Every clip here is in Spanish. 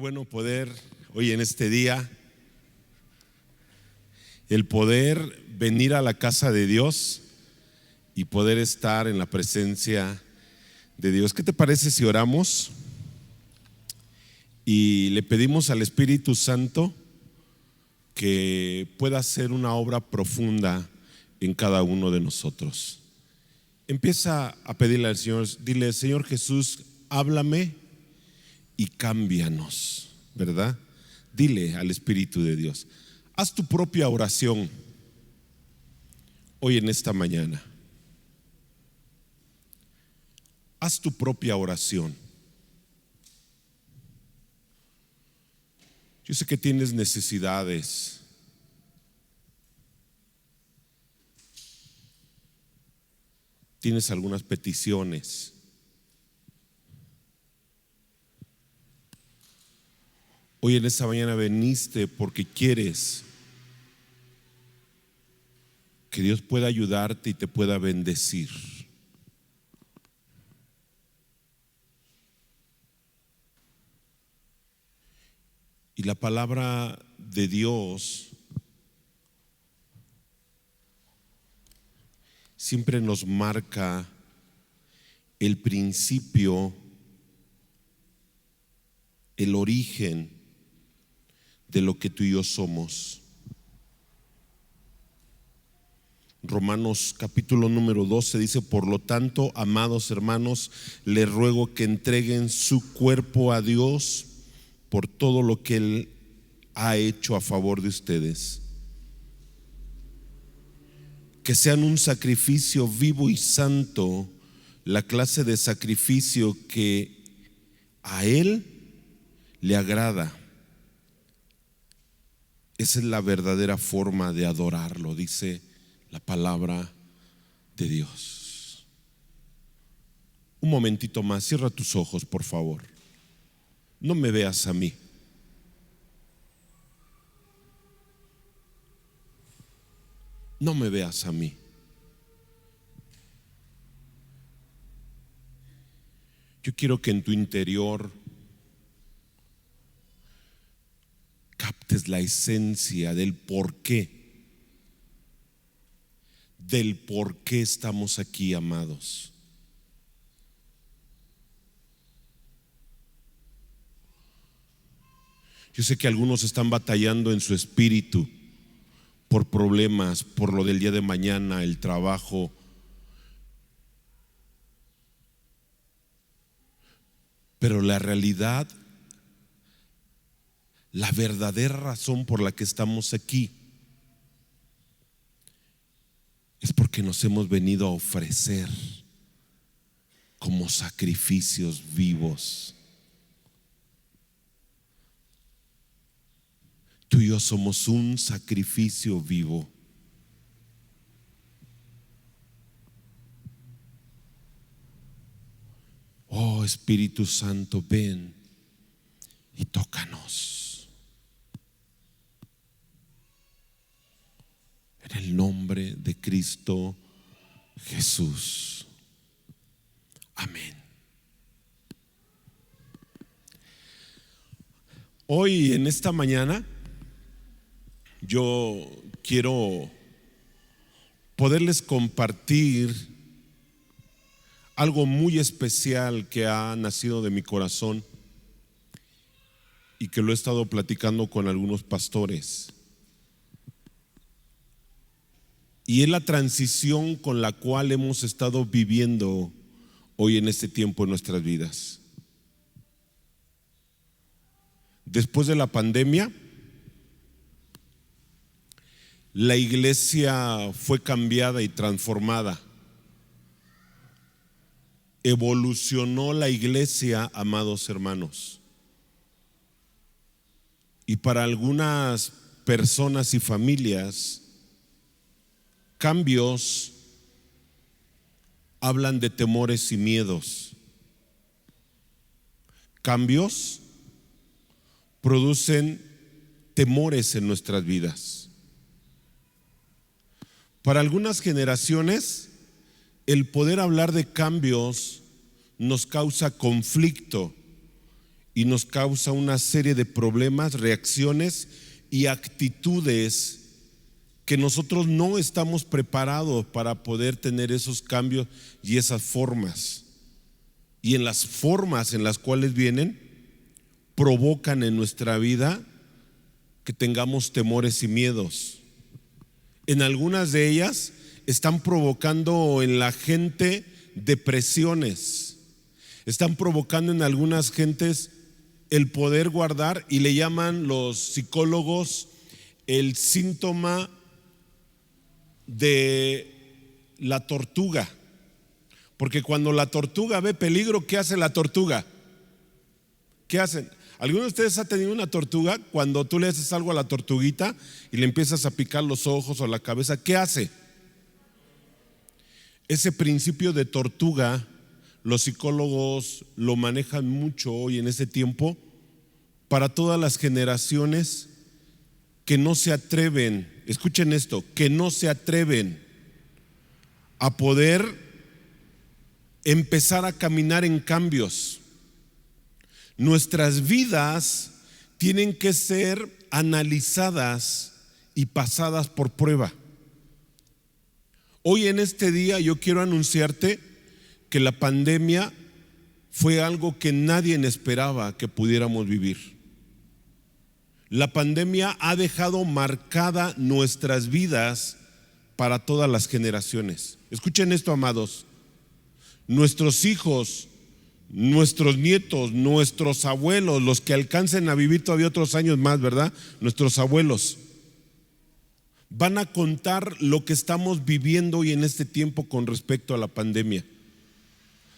bueno poder hoy en este día, el poder venir a la casa de Dios y poder estar en la presencia de Dios. ¿Qué te parece si oramos y le pedimos al Espíritu Santo que pueda hacer una obra profunda en cada uno de nosotros? Empieza a pedirle al Señor, dile: Señor Jesús, háblame y cámbianos, ¿verdad? Dile al Espíritu de Dios. Haz tu propia oración hoy en esta mañana. Haz tu propia oración. Yo sé que tienes necesidades. Tienes algunas peticiones. Hoy en esta mañana veniste porque quieres que Dios pueda ayudarte y te pueda bendecir. Y la palabra de Dios siempre nos marca el principio, el origen de lo que tú y yo somos. Romanos capítulo número 12 dice: por lo tanto, amados hermanos, les ruego que entreguen su cuerpo a Dios por todo lo que Él ha hecho a favor de ustedes, que sean un sacrificio vivo y santo, la clase de sacrificio que a Él le agrada. Esa es la verdadera forma de adorarlo, dice la palabra de Dios. Un momentito más, cierra tus ojos, por favor. No me veas a mí. No me veas a mí. Yo quiero que en tu interior captes la esencia del por qué estamos aquí, amados. Yo sé que algunos están batallando en su espíritu por problemas, por lo del día de mañana, el trabajo. Pero la realidad, la verdadera razón por la que estamos aquí es porque nos hemos venido a ofrecer como sacrificios vivos. Tú y yo somos un sacrificio vivo. Oh Espíritu Santo, ven y tócanos. En el nombre de Cristo Jesús. Amén. Hoy en esta mañana yo quiero poderles compartir algo muy especial que ha nacido de mi corazón y que lo he estado platicando con algunos pastores. Y es la transición con la cual hemos estado viviendo hoy en este tiempo en nuestras vidas. Después de la pandemia, la iglesia fue cambiada y transformada. Evolucionó la iglesia, amados hermanos. Y para algunas personas y familias, cambios hablan de temores y miedos. Cambios producen temores en nuestras vidas. Para algunas generaciones, el poder hablar de cambios nos causa conflicto y nos causa una serie de problemas, reacciones y actitudes que nosotros no estamos preparados para poder tener esos cambios y esas formas. Y en las formas en las cuales vienen, provocan en nuestra vida que tengamos temores y miedos. En algunas de ellas están provocando en la gente depresiones, están provocando en algunas gentes el poder guardar, y le llaman los psicólogos el síntoma de la tortuga. Porque cuando la tortuga ve peligro, ¿qué hace la tortuga? ¿Qué hacen? ¿Alguno de ustedes ha tenido una tortuga? Cuando tú le haces algo a la tortuguita y le empiezas a picar los ojos o la cabeza, ¿qué hace? Ese principio de tortuga, los psicólogos lo manejan mucho hoy en este tiempo para todas las generaciones que no se atreven, escuchen esto, que no se atreven a poder empezar a caminar en cambios. Nuestras vidas tienen que ser analizadas y pasadas por prueba. Hoy en este día yo quiero anunciarte que la pandemia fue algo que nadie esperaba que pudiéramos vivir. La pandemia ha dejado marcada nuestras vidas para todas las generaciones. Escuchen esto, amados. Nuestros hijos, nuestros nietos, nuestros abuelos, los que alcancen a vivir todavía otros años más, ¿verdad? Nuestros abuelos van a contar lo que estamos viviendo hoy en este tiempo con respecto a la pandemia.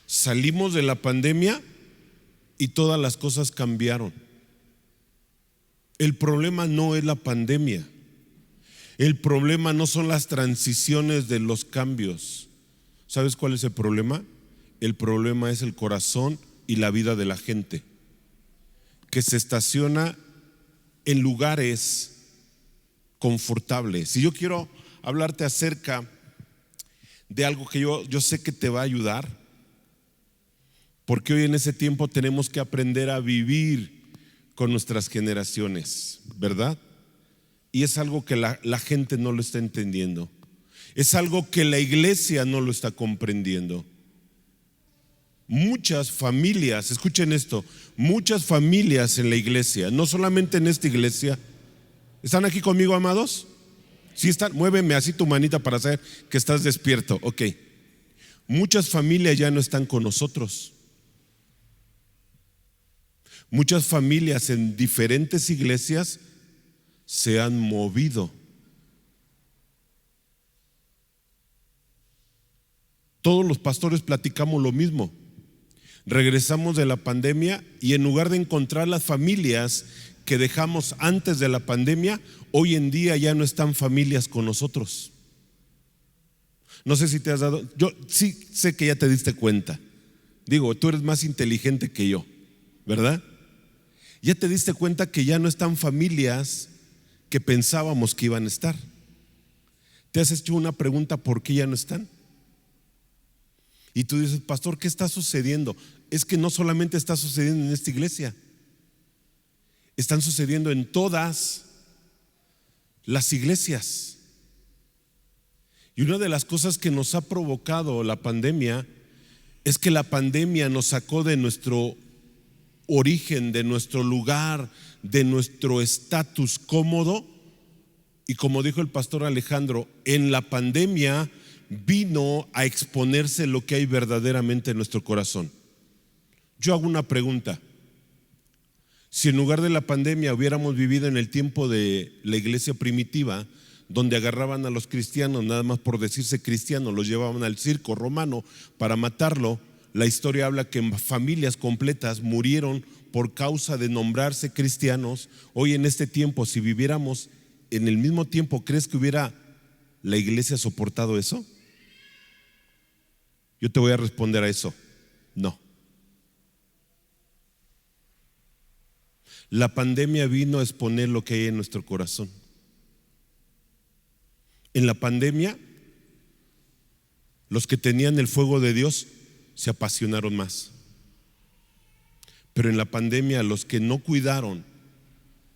Salimos de la pandemia y todas las cosas cambiaron. El problema no es la pandemia. El problema no son las transiciones de los cambios. ¿Sabes cuál es el problema? El problema es el corazón y la vida de la gente, que se estaciona en lugares confortables. Y yo quiero hablarte acerca de algo que yo sé que te va a ayudar, porque hoy en ese tiempo tenemos que aprender a vivir con nuestras generaciones, ¿verdad? Y es algo que la gente no lo está entendiendo. Es algo que la iglesia no lo está comprendiendo. Muchas familias, escuchen esto, muchas familias en la iglesia, no solamente en esta iglesia. ¿Están aquí conmigo, amados? ¿Sí están? Muéveme así tu manita para saber que estás despierto. Ok. Muchas familias ya no están con nosotros. Muchas familias en diferentes iglesias se han movido. Todos los pastores platicamos lo mismo. Regresamos de la pandemia y en lugar de encontrar las familias que dejamos antes de la pandemia, hoy en día ya no están familias con nosotros. No sé si te has dado, yo sí sé que ya te diste cuenta. Digo, tú eres más inteligente que yo, ¿verdad? Ya te diste cuenta que ya no están familias que pensábamos que iban a estar. ¿Te has hecho una pregunta por qué ya no están? Y tú dices, pastor, ¿qué está sucediendo? Es que no solamente está sucediendo en esta iglesia, están sucediendo en todas las iglesias. Y una de las cosas que nos ha provocado la pandemia es que la pandemia nos sacó de nuestro origen, de nuestro lugar, de nuestro estatus cómodo. Y como dijo el pastor Alejandro, en la pandemia vino a exponerse lo que hay verdaderamente en nuestro corazón. Yo hago una pregunta. Si en lugar de la pandemia hubiéramos vivido en el tiempo de la iglesia primitiva, donde agarraban a los cristianos nada más por decirse cristianos, los llevaban al circo romano para matarlo, la historia habla que familias completas murieron por causa de nombrarse cristianos. Hoy en este tiempo, si viviéramos en el mismo tiempo, ¿crees que hubiera la iglesia soportado eso? Yo te voy a responder a eso, no. La pandemia vino a exponer lo que hay en nuestro corazón. En la pandemia, los que tenían el fuego de Dios se apasionaron más. Pero en la pandemia, los que no cuidaron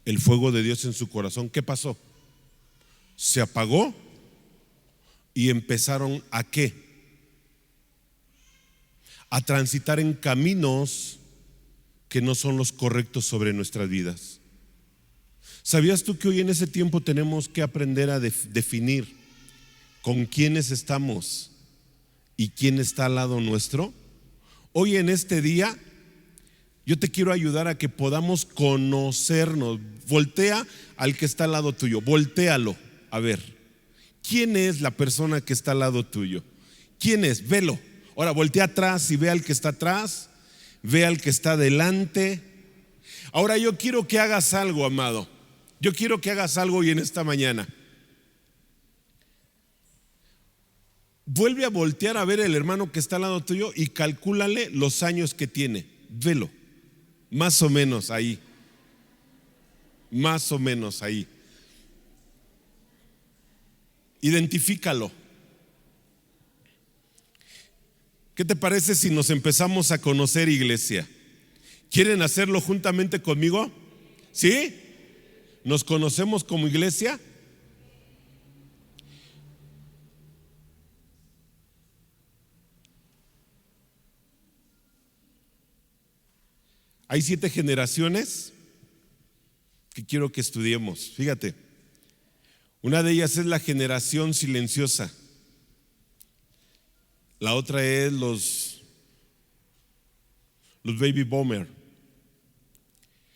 el fuego de Dios en su corazón, ¿qué pasó? Se apagó y empezaron ¿a qué? A transitar en caminos que no son los correctos sobre nuestras vidas. ¿Sabías tú que hoy en ese tiempo tenemos que aprender a definir con quiénes estamos y quién está al lado nuestro? Hoy en este día yo te quiero ayudar a que podamos conocernos. Voltea al que está al lado tuyo, voltéalo a ver. ¿Quién es la persona que está al lado tuyo? ¿Quién es? Velo. Ahora voltea atrás y ve al que está atrás, ve al que está delante. Ahora yo quiero que hagas algo, amado. Yo quiero que hagas algo hoy en esta mañana. Vuelve a voltear a ver el hermano que está al lado tuyo y calcúlale los años que tiene. Velo. Más o menos ahí. Más o menos ahí. Identifícalo. ¿Qué te parece si nos empezamos a conocer, iglesia? ¿Quieren hacerlo juntamente conmigo? ¿Sí? ¿Nos conocemos como iglesia? Hay 7 generaciones que quiero que estudiemos. Fíjate, una de ellas es la generación silenciosa. La otra es los baby boomer.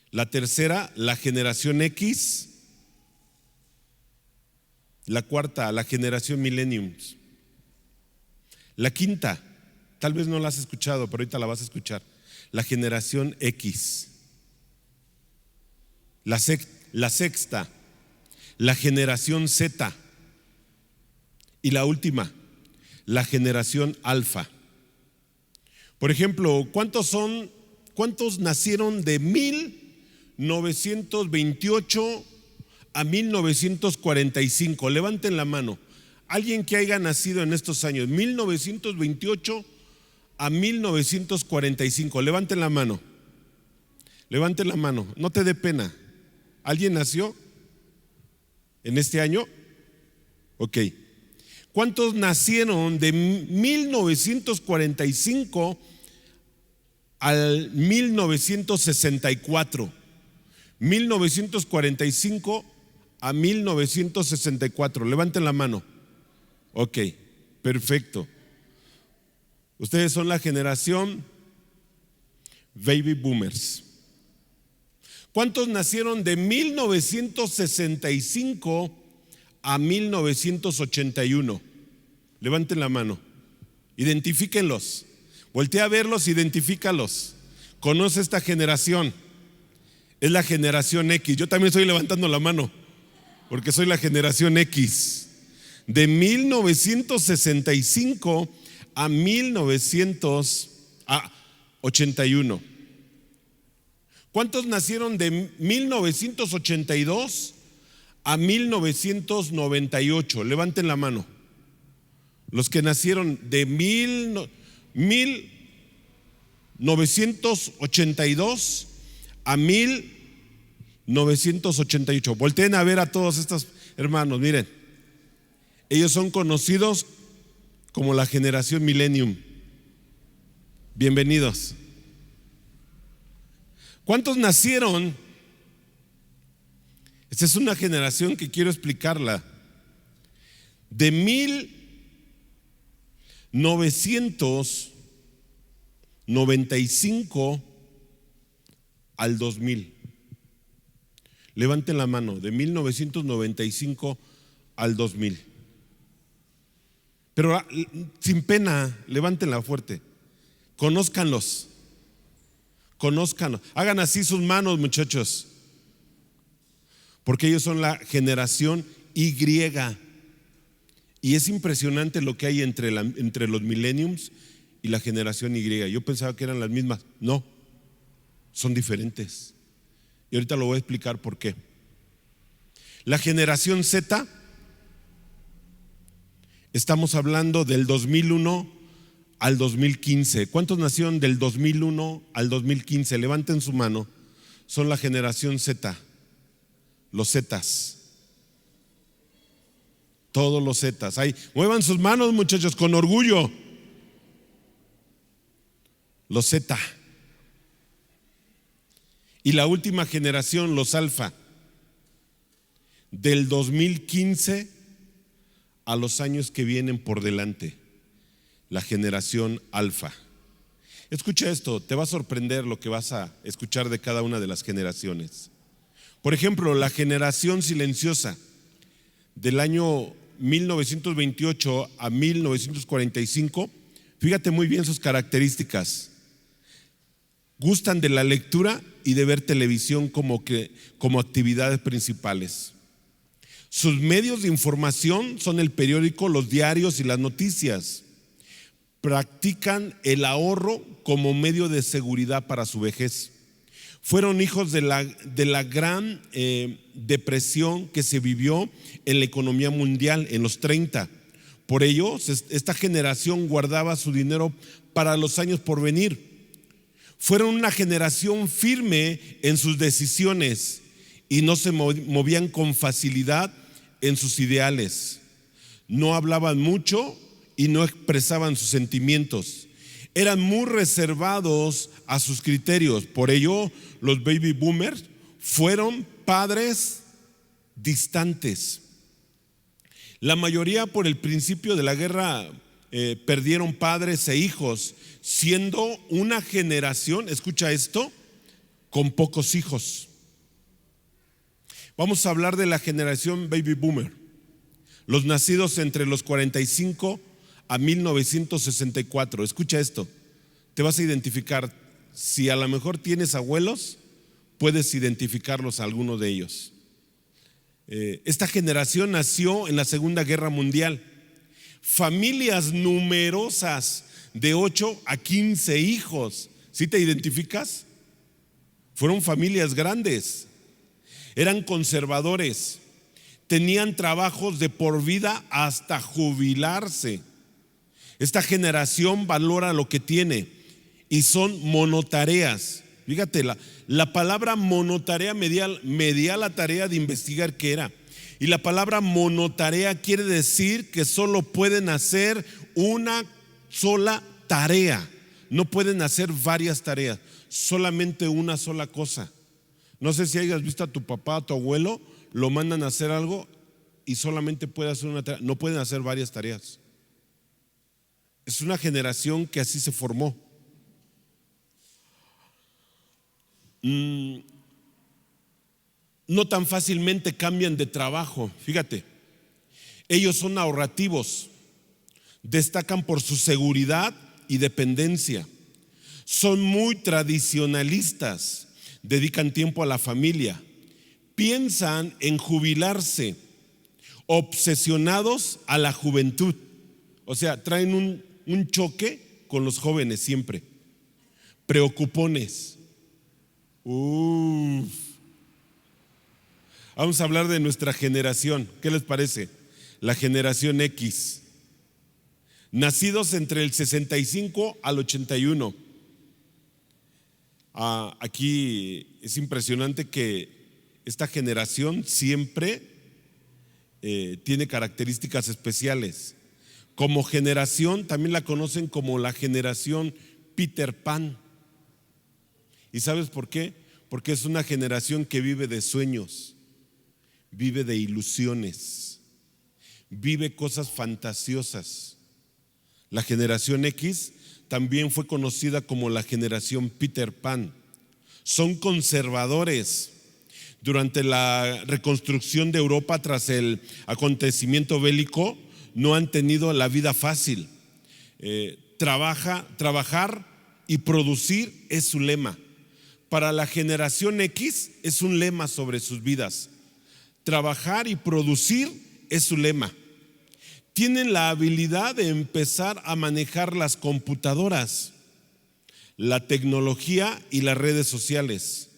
La tercera, la generación X. La cuarta, la generación millenniums. La quinta, tal vez no la has escuchado, pero ahorita la vas a escuchar. La generación X. La sexta, la generación Z. Y la última, la generación alfa. Por ejemplo, ¿cuántos nacieron de 1928 a 1945? Levanten la mano. Alguien que haya nacido en estos años, 1928 a 1945. Levanten la mano. Levanten la mano. No te dé pena. ¿Alguien nació en este año? Ok. ¿Cuántos nacieron de 1945 al 1964? 1945 a 1964. Levanten la mano. Ok, perfecto. Ustedes son la generación baby boomers. ¿Cuántos nacieron de 1965 a 1981? Levanten la mano. Identifíquenlos. Voltea a verlos, identifícalos. Conoce esta generación. Es la generación X. Yo también estoy levantando la mano porque soy la generación X. De 1965 a 1981. ¿Cuántos nacieron de 1982 a 1998? Levanten la mano. Los que nacieron de 1982 a 1988. Volteen a ver a todos estos hermanos. Miren, ellos son conocidos como la generación Millennium. Bienvenidos. ¿Cuántos nacieron? Esta es una generación que quiero explicarla. De 1995 al 2000. Levanten la mano. De 1995 al 2000. Pero sin pena, levántenla fuerte. Conózcanlos. Conózcanlos. Hagan así sus manos, muchachos. Porque ellos son la generación Y. Y es impresionante lo que hay entre los millenniums y la generación Y. Yo pensaba que eran las mismas. No, son diferentes. Y ahorita lo voy a explicar por qué. La generación Z, estamos hablando del 2001 al 2015. ¿Cuántos nacieron del 2001 al 2015? Levanten su mano. Son la generación Z, los Zetas. Todos los Zetas. Ahí, muevan sus manos, muchachos, con orgullo. Los Z. Y la última generación, los Alfa, del 2015 a los años que vienen por delante, la generación Alfa. Escucha esto, te va a sorprender lo que vas a escuchar de cada una de las generaciones. Por ejemplo, la generación silenciosa del año 1928 a 1945, fíjate muy bien sus características. Gustan de la lectura y de ver televisión como actividades principales. Sus medios de información son el periódico, los diarios y las noticias. Practican el ahorro como medio de seguridad para su vejez. Fueron hijos de la gran depresión que se vivió en la economía mundial en los 30. Por ello, esta generación guardaba su dinero para los años por venir. Fueron una generación firme en sus decisiones y no se movían con facilidad en sus ideales. No hablaban mucho y no expresaban sus sentimientos. Eran muy reservados a sus criterios. Por ello, los baby boomers fueron padres distantes. La mayoría, por el principio de la guerra, perdieron padres e hijos, siendo una generación, escucha esto, con pocos hijos. Vamos a hablar de la generación baby boomer, los nacidos entre los 45 a 1964. Escucha esto, te vas a identificar. Si a lo mejor tienes abuelos, puedes identificarlos a alguno de ellos. Esta generación nació en la Segunda Guerra Mundial. Familias numerosas de 8 a 15 hijos. ¿Sí te identificas? Fueron familias grandes. Eran conservadores. Tenían trabajos de por vida hasta jubilarse. Esta generación valora lo que tiene y son monotareas. Fíjate, la palabra monotarea me di a la tarea de investigar qué era. Y la palabra monotarea quiere decir que solo pueden hacer una sola tarea. No pueden hacer varias tareas, solamente una sola cosa. No sé si hayas visto a tu papá, a tu abuelo, lo mandan a hacer algo y solamente puede hacer una tarea. No pueden hacer varias tareas. Es una generación que así se formó. No tan fácilmente cambian de trabajo. Fíjate, ellos son ahorrativos, destacan por su seguridad y dependencia. Son muy tradicionalistas, dedican tiempo a la familia, piensan en jubilarse, obsesionados a la juventud. O sea, traen un choque con los jóvenes siempre. Preocupones. Vamos a hablar de nuestra generación. ¿Qué les parece? La generación X. Nacidos entre el 65 al 81. Aquí es impresionante que esta generación siempre tiene características especiales. Como generación también la conocen como la generación Peter Pan. ¿Y sabes por qué? Porque es una generación que vive de sueños, vive de ilusiones, vive cosas fantasiosas. La generación X también fue conocida como la generación Peter Pan. Son conservadores. Durante la reconstrucción de Europa tras el acontecimiento bélico, no han tenido la vida fácil. Trabajar y producir es su lema. Para la generación X es un lema sobre sus vidas. Trabajar y producir es su lema. Tienen la habilidad de empezar a manejar las computadoras, la tecnología y las redes sociales.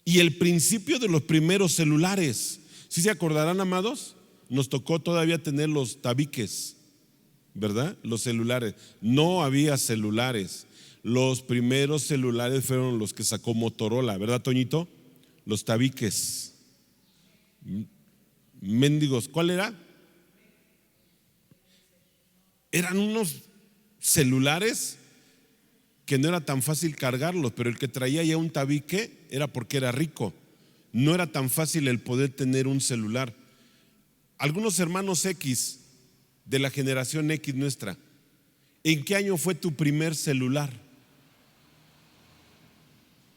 Y el principio de los primeros celulares. ¿Sí se acordarán, amados? Nos tocó todavía tener los tabiques. ¿verdad? Los celulares. No había celulares. Los primeros celulares fueron los que sacó Motorola, ¿verdad, Toñito? Los tabiques. Mendigos, ¿cuál era? Eran unos celulares que no era tan fácil cargarlos, pero el que traía ya un tabique era porque era rico. No era tan fácil el poder tener un celular. Algunos hermanos X de la generación X nuestra, ¿en qué año fue tu primer celular?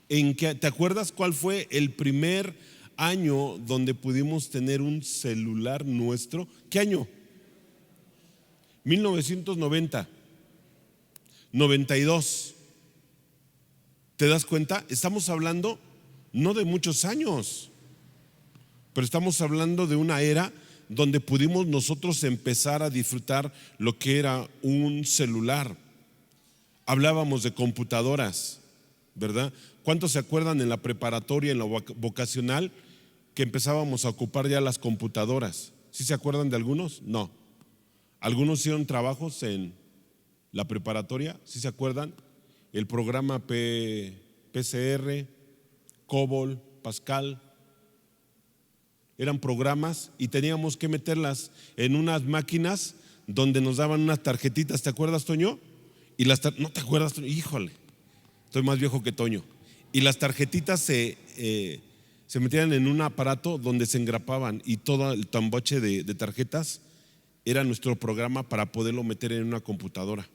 ¿Te acuerdas cuál fue el primer año donde pudimos tener un celular nuestro? ¿Qué año? 1990, 92. ¿Te das cuenta? Estamos hablando no de muchos años, pero estamos hablando de una era donde pudimos nosotros empezar a disfrutar lo que era un celular. Hablábamos de computadoras, ¿verdad? ¿Cuántos se acuerdan en la preparatoria, en la vocacional, que empezábamos a ocupar ya las computadoras? ¿Sí se acuerdan de algunos? No. Algunos hicieron trabajos en la preparatoria, ¿sí se acuerdan? El programa PCR, COBOL, Pascal. Eran programas y teníamos que meterlas en unas máquinas donde nos daban unas tarjetitas. ¿Te acuerdas, Toño? Y ¿no te acuerdas, Toño? Híjole, estoy más viejo que Toño. Y las tarjetitas se metían en un aparato donde se engrapaban, y todo el tamboche de tarjetas era nuestro programa para poderlo meter en una computadora.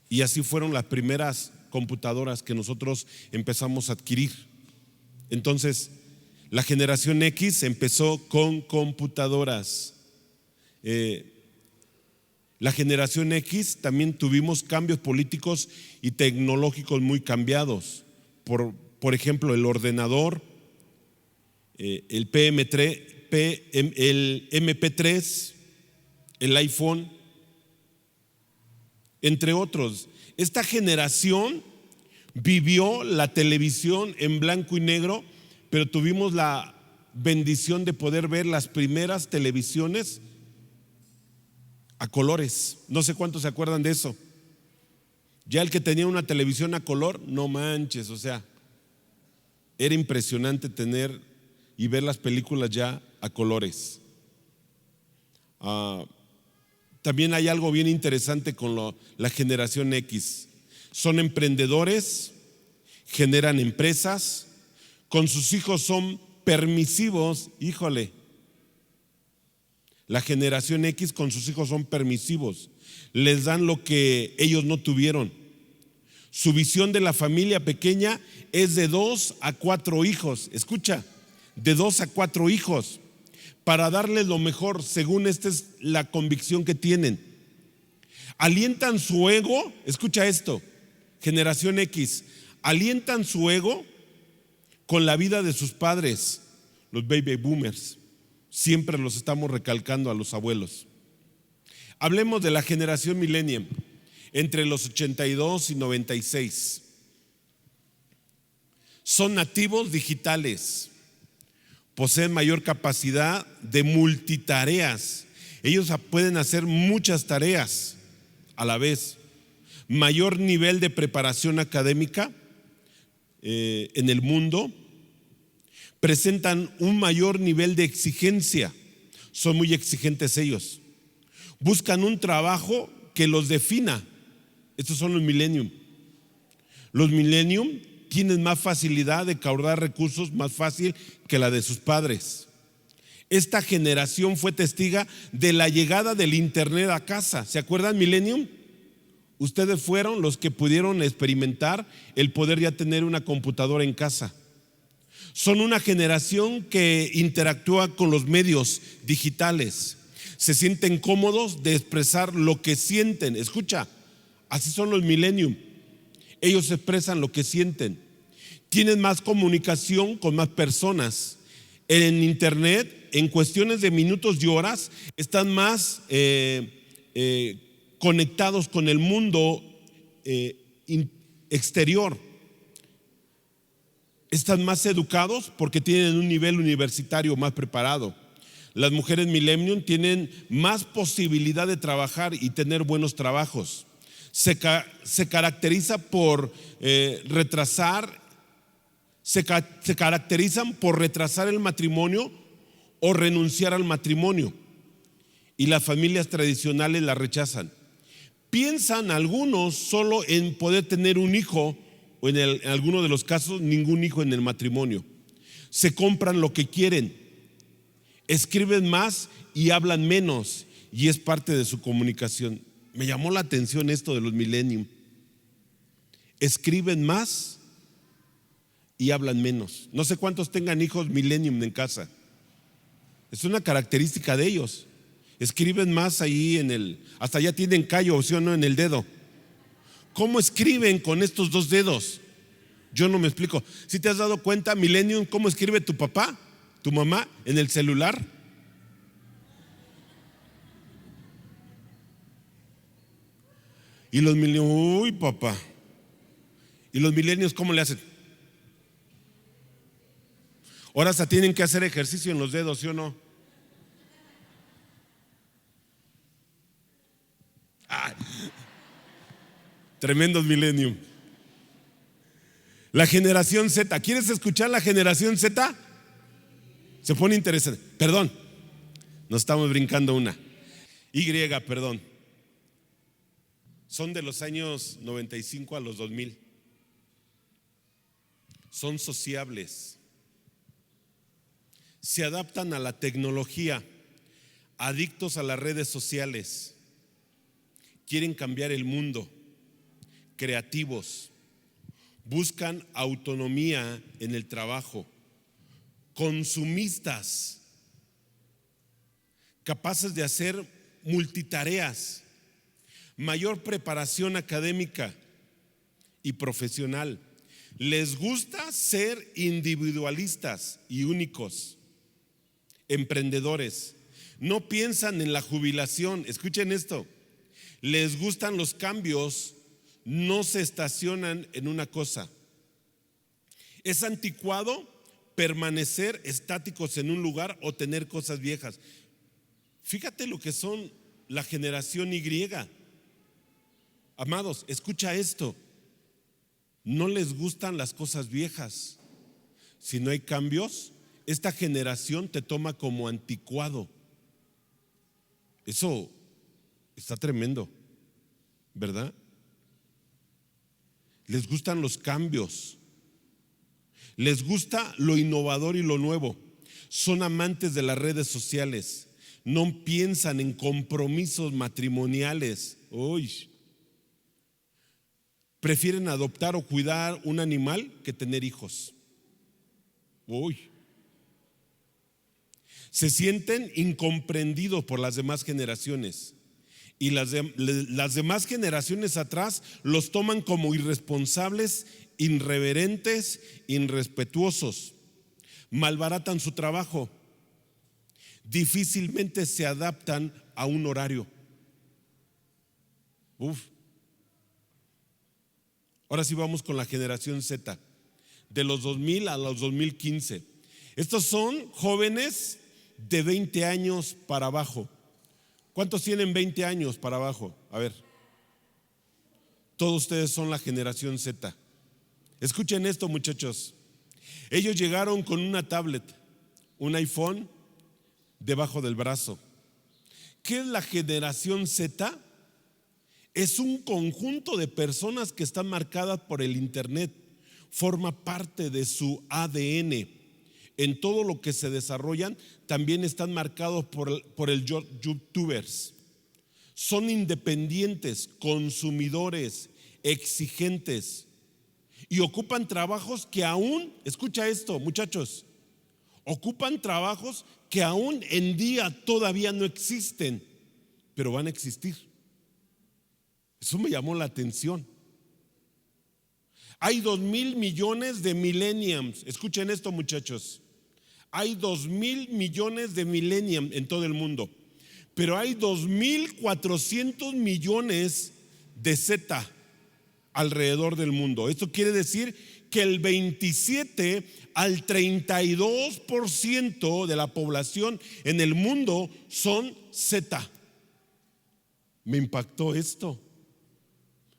Y así fueron las primeras computadoras que nosotros empezamos a adquirir. Entonces, la generación X empezó con computadoras. La generación X también tuvimos cambios políticos y tecnológicos muy cambiados. Por ejemplo, el ordenador, el el MP3, el iPhone, entre otros. Esta generación vivió la televisión en blanco y negro, pero tuvimos la bendición de poder ver las primeras televisiones a colores. No sé cuántos se acuerdan de eso. Ya el que tenía una televisión a color, no manches, o sea, era impresionante tener y ver las películas ya a colores. También hay algo bien interesante con la generación X. Son emprendedores, generan empresas, con sus hijos son permisivos. Híjole, la generación X con sus hijos son permisivos, les dan lo que ellos no tuvieron. Su visión de la familia pequeña es de 2 a 4 hijos. Escucha, de 2 a 4 hijos, para darles lo mejor, según esta es la convicción que tienen. Alientan su ego, escucha esto, generación X, alientan su ego con la vida de sus padres, los baby boomers. Siempre los estamos recalcando a los abuelos. Hablemos de la generación millennium, entre los 82 y 96. Son nativos digitales, poseen mayor capacidad de multitareas. Ellos pueden hacer muchas tareas a la vez. Mayor nivel de preparación académica en el mundo. Presentan un mayor nivel de exigencia. Son muy exigentes ellos. Buscan un trabajo que los defina. Estos son los millennium. Los millennium tienen más facilidad de caudar recursos, más fácil que la de sus padres. Esta generación fue testiga de la llegada del internet a casa. ¿Se acuerdan, millennium? Ustedes fueron los que pudieron experimentar el poder ya tener una computadora en casa. Son una generación que interactúa con los medios digitales. Se sienten cómodos de expresar lo que sienten. Escucha, así son los millennium. Ellos expresan lo que sienten. Tienen más comunicación con más personas. En internet, en cuestiones de minutos y horas, están más conectados con el mundo exterior. Están más educados porque tienen un nivel universitario más preparado. Las mujeres millennium tienen más posibilidad de trabajar y tener buenos trabajos. Se caracteriza por se caracterizan por retrasar el matrimonio o renunciar al matrimonio, y las familias tradicionales la rechazan. Piensan algunos solo en poder tener un hijo, o en algunos de los casos ningún hijo en el matrimonio. Se compran lo que quieren, escriben más y hablan menos, y es parte de su comunicación. Me llamó la atención esto de los millennium. Escriben más y hablan menos. No sé cuántos tengan hijos millennium en casa. Es una característica de ellos. Escriben más ahí hasta ya tienen callo, ¿sí o no?, en el dedo. ¿Cómo escriben con estos dos dedos? Yo no me explico. ¿Si te has dado cuenta, millennium, cómo escribe tu papá, tu mamá en el celular? Y los millennials, uy, papá. ¿Y los millennials cómo le hacen? Ahora hasta tienen que hacer ejercicio en los dedos, ¿sí o no? Ay, tremendos millennium. La generación Z. ¿Quieres escuchar la generación Z? Se pone interesante. Perdón, nos estamos brincando una. Perdón. Son de los años 95 a los 2000. Son sociables. Se adaptan a la tecnología, adictos a las redes sociales. Quieren cambiar el mundo, creativos, buscan autonomía en el trabajo, consumistas, capaces de hacer multitareas, mayor preparación académica y profesional. Les gusta ser individualistas y únicos, emprendedores. No piensan en la jubilación. Escuchen esto. Les gustan los cambios, no se estacionan en una cosa. Es anticuado permanecer estáticos en un lugar o tener cosas viejas. Fíjate lo que son la generación Y. Amados, escucha esto. No les gustan las cosas viejas. Si no hay cambios, esta generación te toma como anticuado. Eso está tremendo, ¿verdad? Les gustan los cambios, les gusta lo innovador y lo nuevo. Son amantes de las redes sociales, no piensan en compromisos matrimoniales. Uy. Prefieren adoptar o cuidar un animal que tener hijos. Uy. Se sienten incomprendidos por las demás generaciones. Y las demás generaciones atrás los toman como irresponsables, irreverentes, irrespetuosos. Malbaratan su trabajo. Difícilmente se adaptan a un horario. Ahora sí vamos con la generación Z, de los 2000 a los 2015. Estos son jóvenes de 20 años para abajo. ¿Cuántos tienen 20 años para abajo? A ver. Todos ustedes son la generación Z. Escuchen esto, muchachos. Ellos llegaron con una tablet, un iPhone debajo del brazo. ¿Qué es la generación Z? Es un conjunto de personas que están marcadas por el internet. Forma parte de su ADN. En todo lo que se desarrollan también están marcados por el youtubers. Son independientes, consumidores, exigentes y ocupan trabajos que aún, escucha esto, muchachos, ocupan trabajos que aún en día todavía no existen, pero van a existir. Eso me llamó la atención. Hay 2,000 millones de millennials. Escuchen esto, muchachos. Hay 2,000 millones de millennials en todo el mundo, pero hay 2,400 millones de Z. alrededor del mundo. Esto quiere decir que el 27 al 32% de la población en el mundo son Z. Me impactó esto.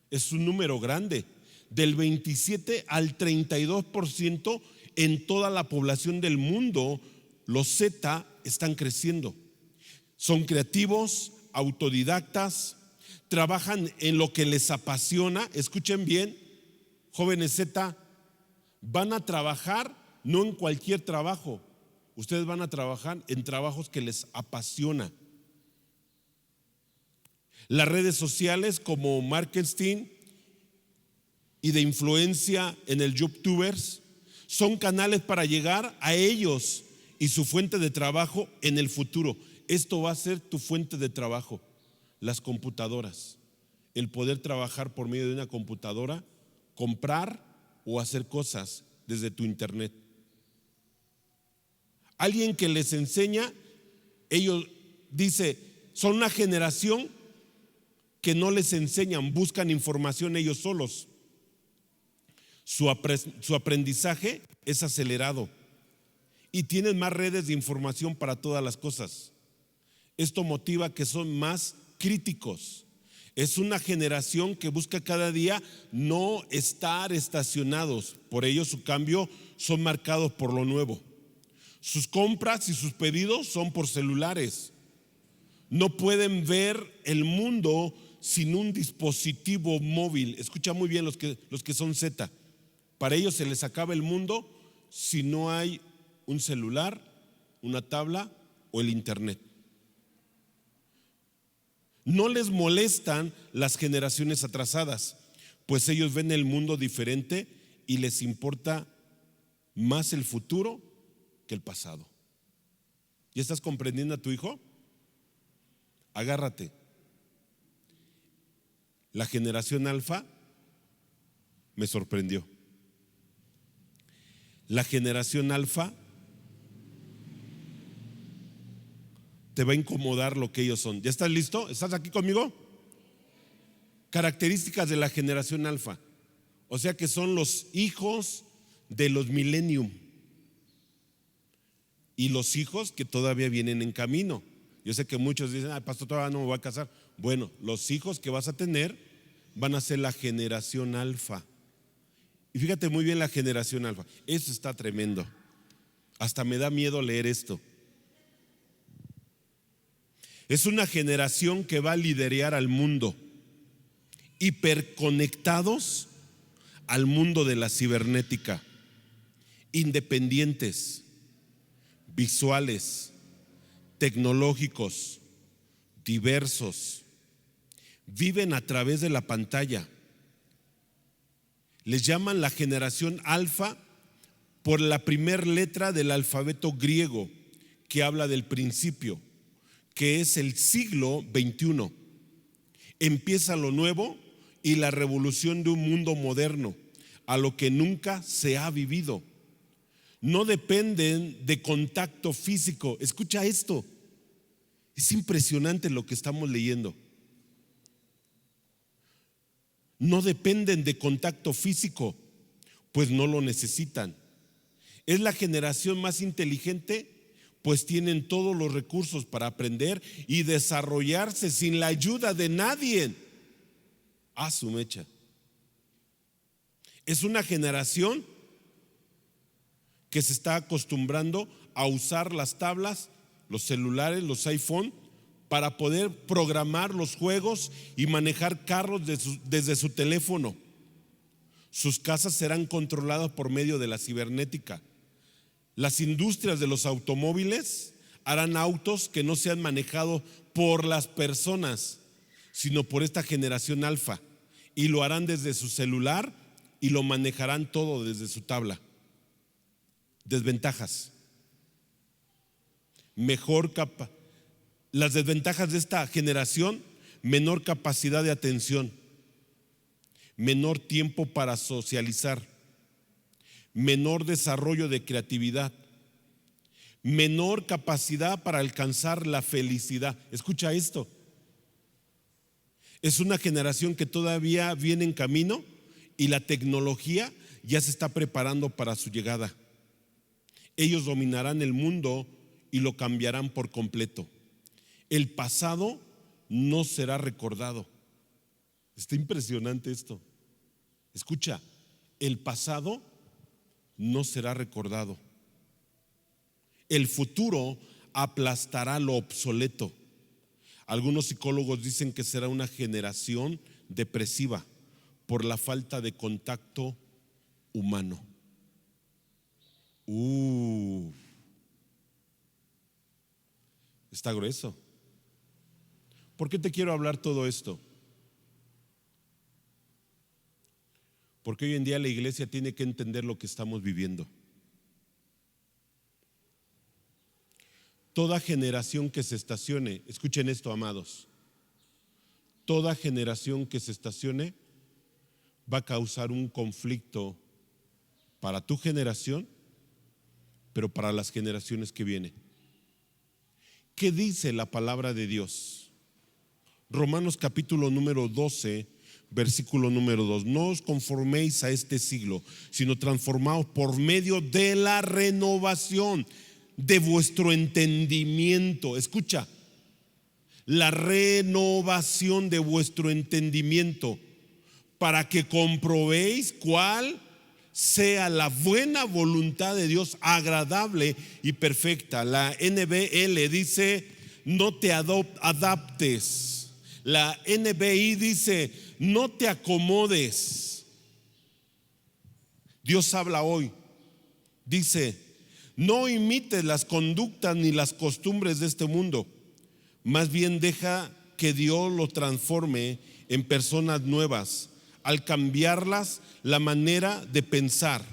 Es un número grande. Del 27 al 32% en toda la población del mundo, los Z están creciendo. Son creativos, autodidactas, trabajan en lo que les apasiona. Escuchen bien, jóvenes Z, van a trabajar no en cualquier trabajo. Ustedes van a trabajar en trabajos que les apasiona. Las redes sociales como marketing y de influencia en el YouTubers son canales para llegar a ellos y su fuente de trabajo en el futuro. Esto va a ser tu fuente de trabajo, las computadoras. El poder trabajar por medio de una computadora, comprar o hacer cosas desde tu internet. Alguien que les enseña, ellos dice, son una generación que no les enseñan, buscan información ellos solos. Su aprendizaje es acelerado y tienen más redes de información para todas las cosas. Esto motiva que son más críticos. Es una generación que busca cada día no estar estacionados. Por ello su cambio son marcados por lo nuevo. Sus compras y sus pedidos son por celulares. No pueden ver el mundo sin un dispositivo móvil. Escucha muy bien los que son Z. Para ellos se les acaba el mundo si no hay un celular, una tabla o el internet. No les molestan las generaciones atrasadas, pues ellos ven el mundo diferente y les importa más el futuro que el pasado. ¿Ya estás comprendiendo a tu hijo? Agárrate. La generación alfa me sorprendió. La generación alfa te va a incomodar lo que ellos son. ¿Ya estás listo? ¿Estás aquí conmigo? Características de la generación alfa. O sea que son los hijos de los millennium y los hijos que todavía vienen en camino. Yo sé que muchos dicen, pastor, todavía no me voy a casar. Bueno, los hijos que vas a tener van a ser la generación alfa. Y fíjate muy bien la generación alfa. Eso está tremendo. Hasta me da miedo leer esto. Es una generación que va a liderear al mundo, hiperconectados al mundo de la cibernética, independientes, visuales, tecnológicos, diversos, viven a través de la pantalla. Les llaman la generación alfa por la primera letra del alfabeto griego que habla del principio, que es el siglo XXI. Empieza lo nuevo y la revolución de un mundo moderno, a lo que nunca se ha vivido. No dependen de contacto físico. Escucha esto. Es impresionante lo que estamos leyendo. No dependen de contacto físico, pues no lo necesitan. Es la generación más inteligente, pues tienen todos los recursos para aprender y desarrollarse sin la ayuda de nadie. A su mecha. Es una generación que se está acostumbrando a usar las tablas, los celulares, los iPhone, para poder programar los juegos y manejar carros desde su teléfono. Sus casas serán controladas por medio de la cibernética. Las industrias de los automóviles harán autos que no sean manejados por las personas, sino por esta generación alfa, y lo harán desde su celular y lo manejarán todo desde su tabla. Desventajas. Las desventajas de esta generación: menor capacidad de atención, menor tiempo para socializar, menor desarrollo de creatividad, menor capacidad para alcanzar la felicidad. Escucha esto. Es una generación que todavía viene en camino, y la tecnología ya se está preparando para su llegada. Ellos dominarán el mundo y lo cambiarán por completo. El pasado no será recordado. Está impresionante esto. Escucha, el pasado no será recordado. El futuro aplastará lo obsoleto. Algunos psicólogos dicen que será una generación depresiva por la falta de contacto humano. Está grueso. ¿Por qué te quiero hablar todo esto? Porque hoy en día la iglesia tiene que entender lo que estamos viviendo. Toda generación que se estacione, escuchen esto, amados, toda generación que se estacione va a causar un conflicto para tu generación, pero para las generaciones que vienen. ¿Qué dice la palabra de Dios? Romanos capítulo número 12, versículo número 2. No os conforméis a este siglo, sino transformaos por medio de la renovación de vuestro entendimiento. Escucha, la renovación de vuestro entendimiento, para que comprobéis cuál sea la buena voluntad de Dios, agradable y perfecta. La NBL dice: no te adaptes. La NBI dice: no te acomodes. Dios habla hoy. Dice: no imites las conductas ni las costumbres de este mundo, más bien deja que Dios lo transforme en personas nuevas, al cambiarlas la manera de pensar.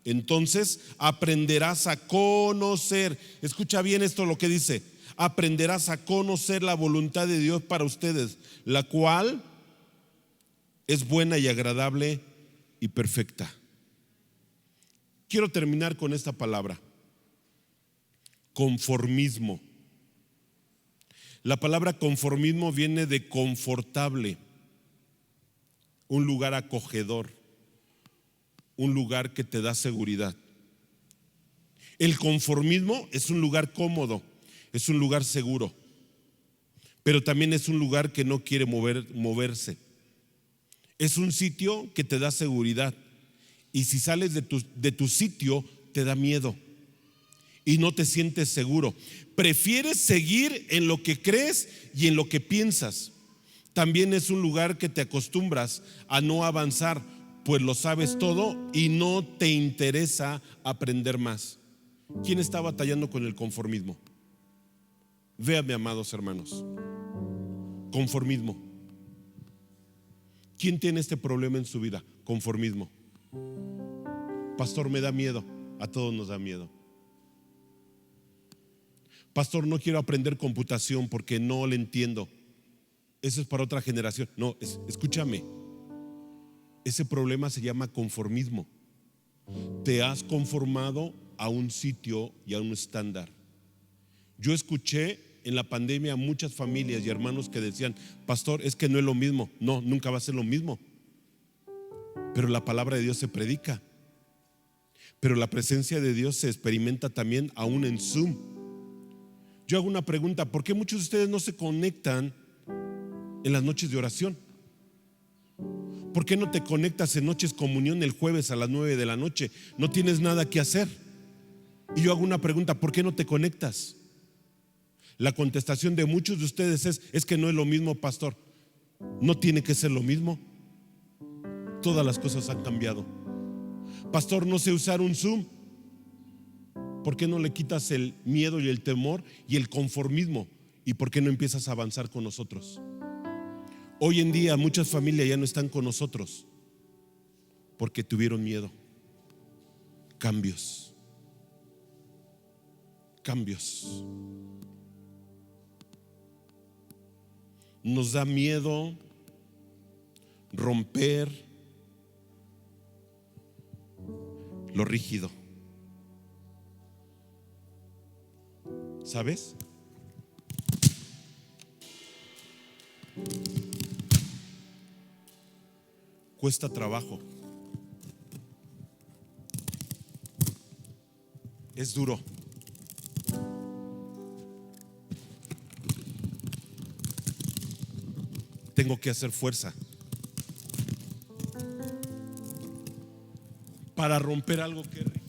Entonces aprenderás a conocer, escucha bien esto lo que dice: aprenderás a conocer la voluntad de Dios para ustedes, la cual es buena y agradable y perfecta. Quiero terminar con esta palabra: conformismo. La palabra conformismo viene de confortable, un lugar acogedor, un lugar que te da seguridad. El conformismo es un lugar cómodo, es un lugar seguro, pero también es un lugar que no quiere moverse. Es un sitio que te da seguridad, y si sales de tu sitio te da miedo y no te sientes seguro. Prefieres seguir en lo que crees y en lo que piensas. También es un lugar que te acostumbras a no avanzar, pues lo sabes todo y no te interesa aprender más. ¿Quién está batallando con el conformismo? Véanme, amados hermanos, conformismo. ¿Quién tiene este problema en su vida? Conformismo. Pastor, me da miedo. A todos nos da miedo. Pastor, no quiero aprender computación porque no le entiendo. Eso es para otra generación. No, escúchame. Ese problema se llama conformismo. Te has conformado a un sitio y a un estándar. Yo escuché en la pandemia a muchas familias y hermanos que decían: pastor, es que no es lo mismo. No, nunca va a ser lo mismo. Pero la palabra de Dios se predica. Pero la presencia de Dios se experimenta también aún en Zoom. Yo hago una pregunta: ¿por qué muchos de ustedes no se conectan en las noches de oración? ¿Por qué no te conectas en noches comunión el jueves a las 9 de la noche? No tienes nada que hacer. Y yo hago una pregunta: ¿por qué no te conectas? La contestación de muchos de ustedes es que no es lo mismo, pastor. No tiene que ser lo mismo. Todas las cosas han cambiado. Pastor, no sé usar un Zoom. ¿Por qué no le quitas el miedo y el temor y el conformismo? ¿Y por qué no empiezas a avanzar con nosotros? Hoy en día muchas familias ya no están con nosotros porque tuvieron miedo. Cambios. Nos da miedo romper lo rígido. ¿Sabes? cuesta trabajo. Es duro. Tengo que hacer fuerza para romper algo que es rígido.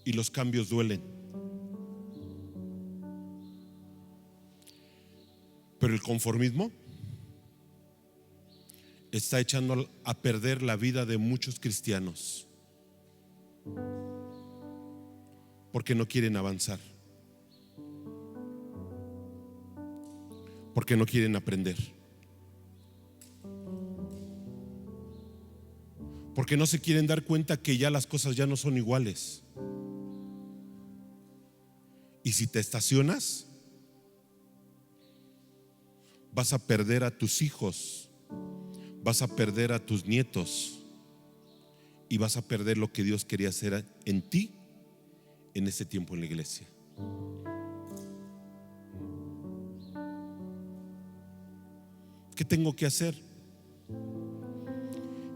Y los cambios duelen. Pero el conformismo está echando a perder la vida de muchos cristianos porque no quieren avanzar, porque no quieren aprender, porque no se quieren dar cuenta que ya las cosas ya no son iguales. Y si te estacionas, vas a perder a tus hijos, vas a perder a tus nietos y vas a perder lo que Dios quería hacer en ti en ese tiempo en la iglesia. ¿Qué tengo que hacer?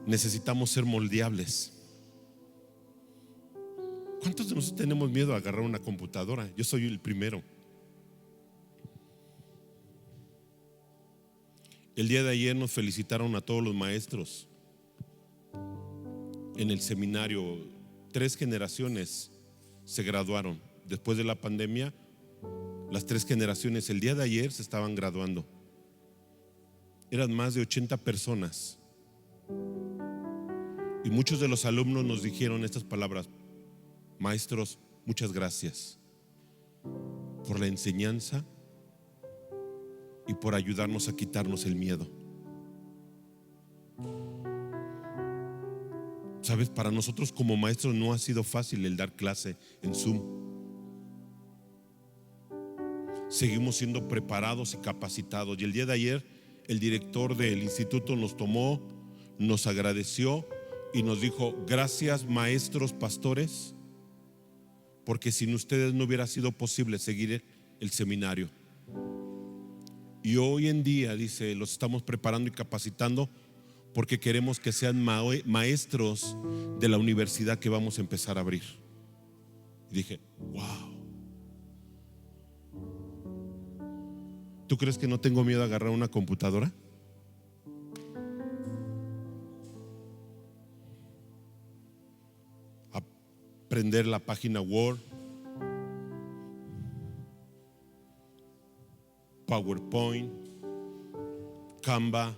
Necesitamos ser moldeables. ¿Cuántos de nosotros tenemos miedo a agarrar una computadora? Yo soy el primero. El día de ayer nos felicitaron a todos los maestros en el seminario. 3 generaciones se graduaron. Después de la pandemia, las 3 generaciones el día de ayer se estaban graduando. Eran más de 80 personas. Y muchos de los alumnos nos dijeron estas palabras: maestros, muchas gracias por la enseñanza y por ayudarnos a quitarnos el miedo. Sabes, para nosotros como maestros no ha sido fácil el dar clase en Zoom. Seguimos siendo preparados y capacitados. Y el día de ayer el director del instituto nos tomó, nos agradeció y nos dijo: gracias maestros, pastores, porque sin ustedes no hubiera sido posible seguir el seminario. Y hoy en día, dice, los estamos preparando y capacitando porque queremos que sean maestros de la universidad que vamos a empezar a abrir. Y dije: wow. ¿Tú crees que no tengo miedo a agarrar una computadora? Aprender la página Word, PowerPoint, Canva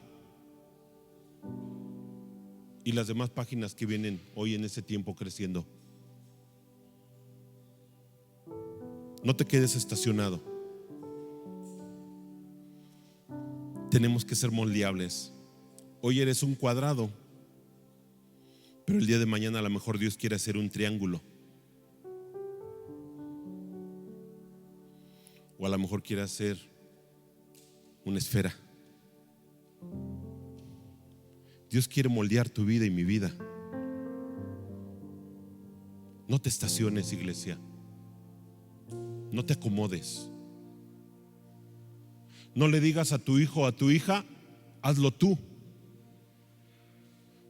y las demás páginas que vienen hoy en ese tiempo creciendo. No te quedes estacionado. Tenemos que ser moldeables. Hoy eres un cuadrado, pero el día de mañana a lo mejor Dios quiere hacer un triángulo, o a lo mejor quiere hacer una esfera. Dios quiere moldear tu vida y mi vida. No te estaciones, iglesia. No te acomodes. No le digas a tu hijo o a tu hija: hazlo tú,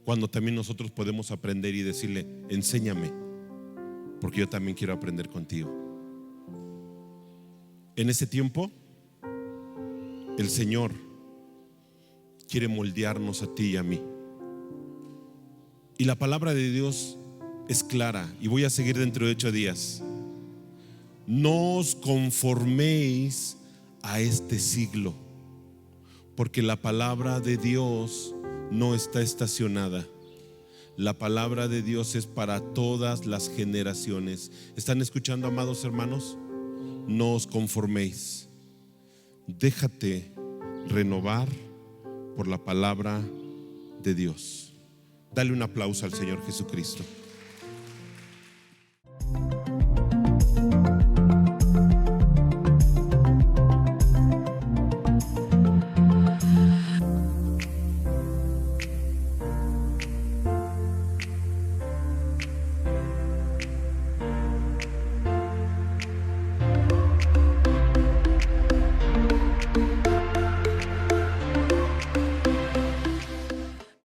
cuando también nosotros podemos aprender y decirle: enséñame, porque yo también quiero aprender contigo. En ese tiempo el Señor quiere moldearnos a ti y a mí. Y la palabra de Dios es clara, y voy a seguir dentro de 8 días. No os conforméis a este siglo, porque la palabra de Dios no está estacionada. La palabra de Dios es para todas las generaciones. ¿Están escuchando, amados hermanos? No os conforméis. Déjate renovar por la palabra de Dios. Dale un aplauso al Señor Jesucristo.